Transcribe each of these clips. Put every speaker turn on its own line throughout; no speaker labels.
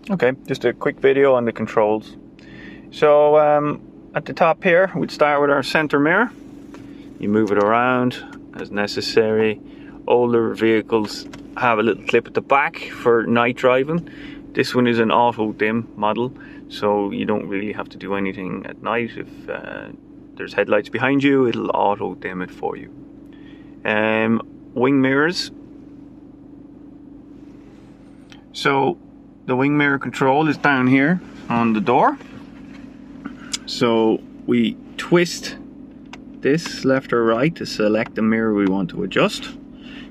Okay, just a quick video on the controls. So at the top here, we'd start with our center mirror. You move it around as necessary. Older vehicles have a little clip at the back for night driving. This one is an auto dim model, so you don't really have to do anything at night. If there's headlights behind you, it'll auto dim it for you. Wing mirrors. So the wing mirror control is down here on the door. So we twist this left or right to select the mirror we want to adjust,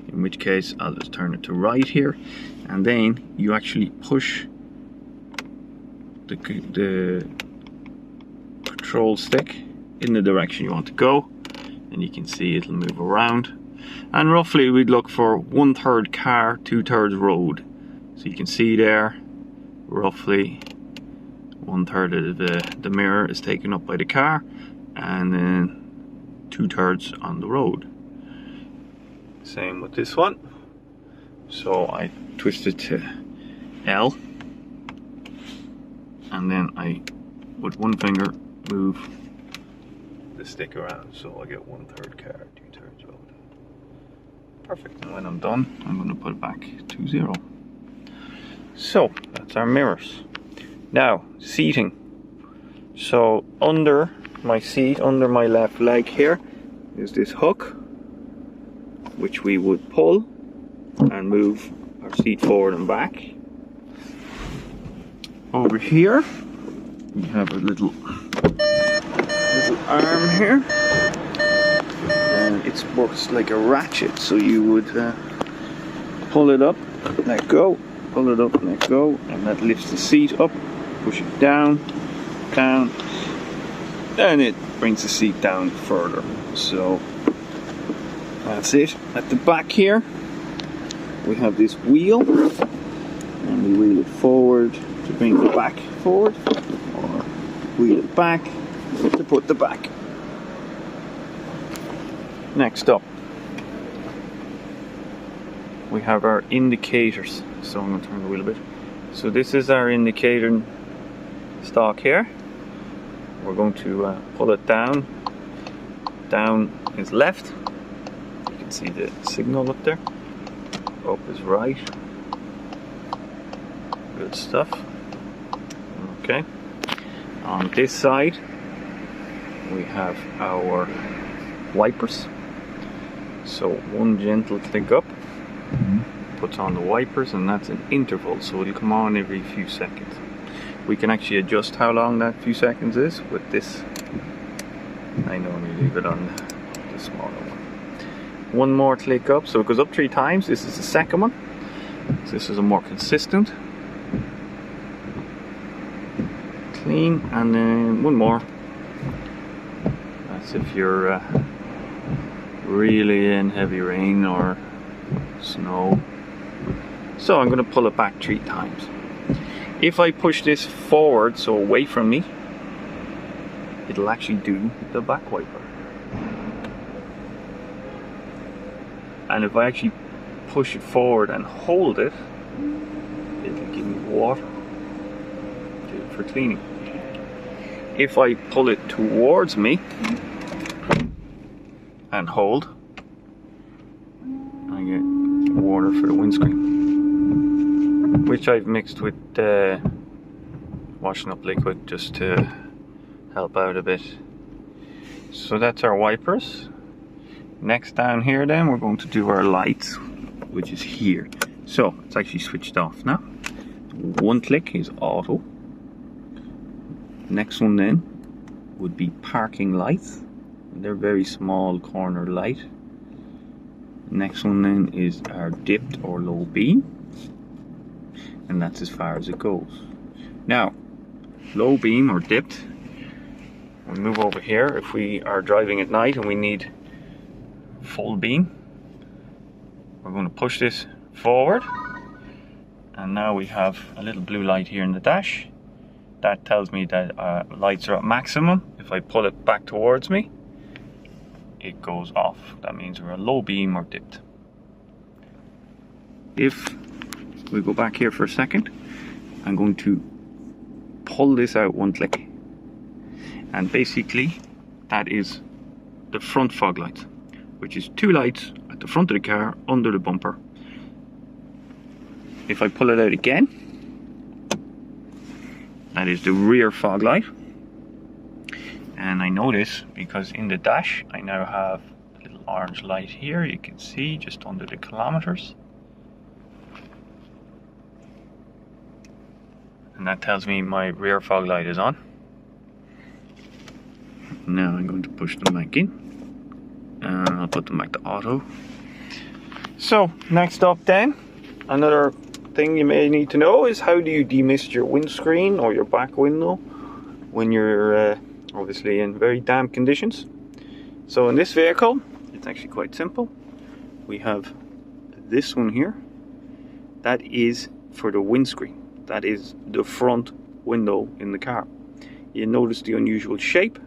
in which case I'll just turn it to right here, and then you actually push the control stick in the direction you want to go, and you can see it'll move around. And roughly we'd look for 1/3 car, 2/3 road. So you can see there, roughly 1/3 of the mirror is taken up by the car, and then 2/3 on the road. Same with this one. So I twist it to L, and then I, with one finger, move the stick around, so I get 1/3 car, 2/3 road. Perfect. And when I'm done, I'm going to put it back to 0. So that's our mirrors. Now, seating. So under my seat, under my left leg here, is this hook, which we would pull and move our seat forward and back. Over here, we have a little arm here, and it works like a ratchet. So you would pull it up, let go, pull it up, let go, and that lifts the seat up. Push it down, down, and it brings the seat down further. So that's it. At the back here, we have this wheel, and we wheel it forward to bring the back forward, or wheel it back to put the back. Next up, we have our indicators. So I'm going to turn the wheel a bit. So this is our indicator stalk here. We're going to pull it down. Down is left. You can see the signal up there. Up is right. Good stuff. Okay. On this side, we have our wipers. So one gentle click up puts on the wipers, and that's an interval, so it'll come on every few seconds. We can actually adjust how long that few seconds is with this. I normally leave it on the smaller one. One more click up, so it goes up 3 times. This is the second one. So this is a more consistent. Clean, and then one more. That's if you're really in heavy rain or snow. So I'm going to pull it back 3 times. If I push this forward, so away from me, it'll actually do the back wiper. And if I actually push it forward and hold it, it'll give me water for cleaning. If I pull it towards me and hold, I get water for the windscreen, which I've mixed with washing up liquid just to help out a bit. So that's our wipers. Next down here then, we're going to do our lights, which is here. So it's actually switched off now. One click is auto. Next one then would be parking lights. They're very small corner light. Next one then is our dipped or low beam, and that's as far as it goes. Now, low beam or dipped, we'll move over here if we are driving at night and we need full beam. We're going to push this forward, and now we have a little blue light here in the dash. That tells me that lights are at maximum. If I pull it back towards me, it goes off. That means we're a low beam or dipped. If we go back here for a second I'm going to pull this out one click, and basically that is the front fog lights, which is 2 lights at the front of the car under the bumper. If I pull it out again, that is the rear fog light. And I know this because in the dash I now have a little orange light here, you can see just under the kilometers. And that tells me my rear fog light is on. Now I'm going to push them back in. And I'll put them back to auto. So, next up then, another thing you may need to know is how do you demist your windscreen or your back window when you're obviously in very damp conditions. So in this vehicle, it's actually quite simple. We have this one here. That is for the windscreen. That is the front window in the car. You notice the unusual shape.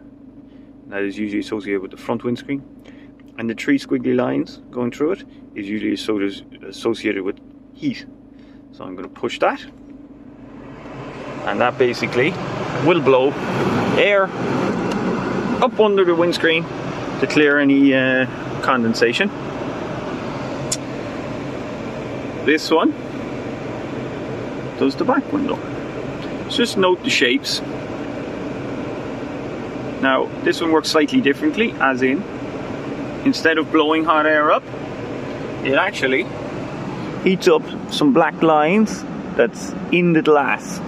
That is usually associated with the front windscreen. And the 3 squiggly lines going through it is usually associated with heat. So I'm going to push that. And that basically will blow air up under the windscreen to clear any condensation. This one does the back window. So just note the shapes. Now this one works slightly differently, as in instead of blowing hot air up, it actually heats up some black lines that's in the glass.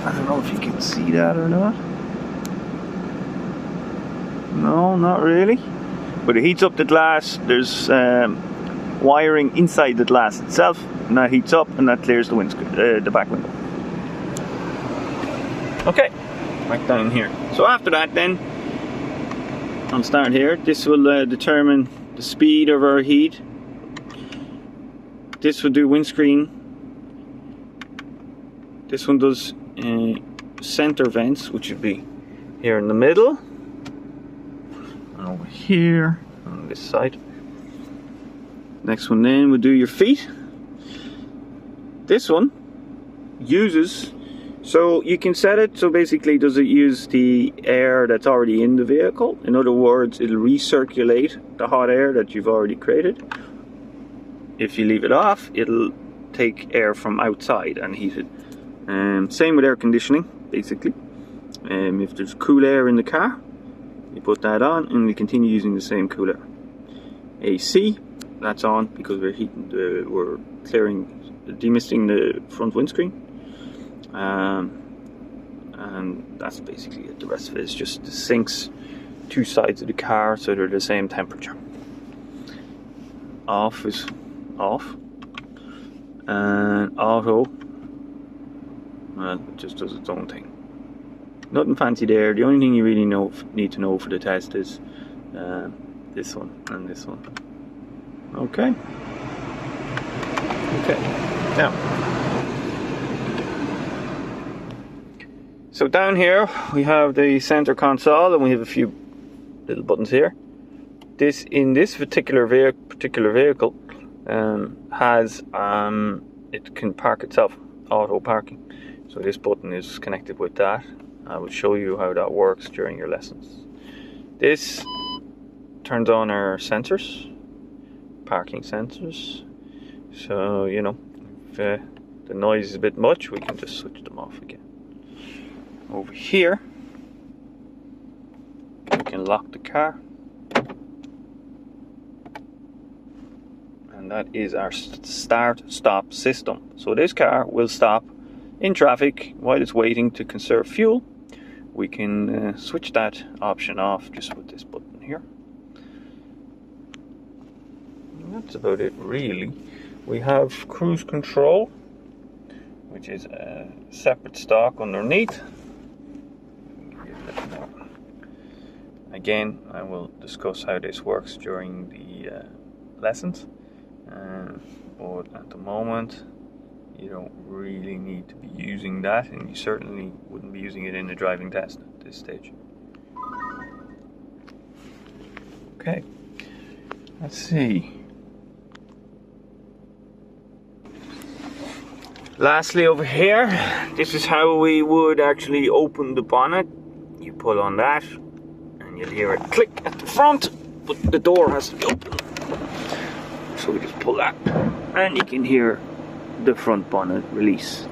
I don't know if you can see that or not. No, not really. But it heats up the glass. There's wiring inside the glass itself, and that heats up and that clears the the back window. Okay, back down here. So after that then, I'll start here. This will determine the speed of our heat. This will do windscreen. This one does center vents, which would be here in the middle. And over here on this side. Next one then would do your feet. This one uses, so you can set it, so basically does it use the air that's already in the vehicle? In other words, it'll recirculate the hot air that you've already created. If you leave it off, it'll take air from outside and heat it. Same with air conditioning, basically. If there's cool air in the car, you put that on and we continue using the same cool air. AC, that's on because we're we're demisting the front windscreen. And that's basically it. The rest of it is just the sinks, 2 sides of the car so they're the same temperature. Off is off, and auto, well, it just does its own thing. Nothing fancy there. The only thing you really need to know for the test is this one and this one. Okay. Now, so down here we have the center console, and we have a few little buttons here. This in this particular vehicle has it can park itself, auto parking. So this button is connected with that. I will show you how that works during your lessons. This turns on our sensors, parking sensors. So you know, if the noise is a bit much, we can just switch them off again. Over here, we can lock the car. And that is our start-stop system. So this car will stop in traffic while it's waiting to conserve fuel. We can switch that option off just with this button here. And that's about it really. We have cruise control, which is a separate stalk underneath. Again, I will discuss how this works during the lessons. But at the moment, you don't really need to be using that, and you certainly wouldn't be using it in a driving test at this stage. Okay, let's see. Lastly over here, this is how we would actually open the bonnet. You pull on that and you'll hear it click at the front, but the door has to be open. So we just pull that and you can hear the front bonnet release.